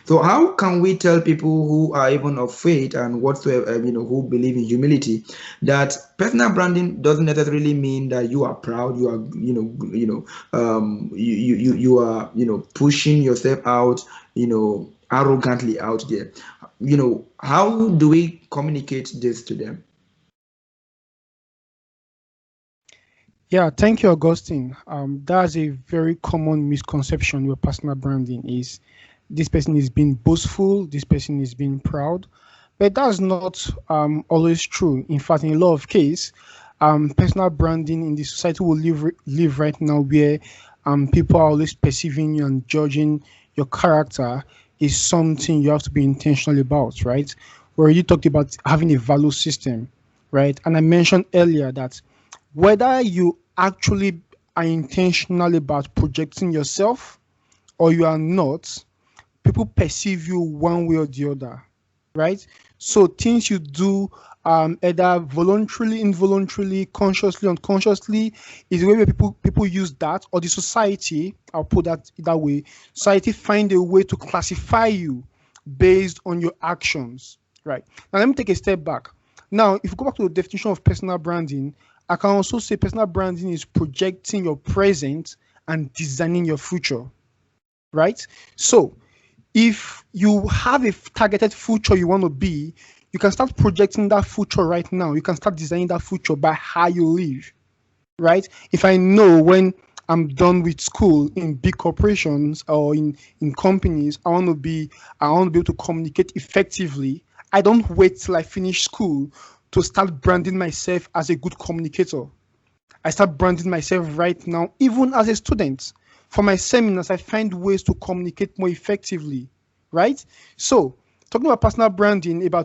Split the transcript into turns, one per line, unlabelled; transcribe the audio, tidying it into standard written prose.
So how can we tell people who are even of faith and whatsoever, who believe in humility, that personal branding doesn't necessarily mean that you are proud, you are, you are, pushing yourself out, arrogantly out there. How do we communicate this to them?
Yeah, thank you, Augustine. That's a very common misconception with personal branding is this person is being boastful, this person is being proud, but that's not always true. In fact, in a lot of cases, personal branding in the society will live right now where people are always perceiving you and judging your character is something you have to be intentional about, right? Where you talked about having a value system, right? And I mentioned earlier that whether you actually are intentional about projecting yourself or you are not, people perceive you one way or the other, right? So things you do, either voluntarily, involuntarily, consciously, unconsciously, is the way where people use that, or the society. I'll put that way. Society find a way to classify you based on your actions, right? Now let me take a step back. Now, if you go back to the definition of personal branding, I can also say personal branding is projecting your present and designing your future, right? So if you have a targeted future you want to be, you can start projecting that future right now. You can start designing that future by how you live, right? If I know when I'm done with school in big corporations or in companies, I want to be able to communicate effectively. I don't wait till I finish school to start branding myself as a good communicator. I start branding myself right now, even as a student. For my seminars, I find ways to communicate more effectively, right? So, talking about personal branding, about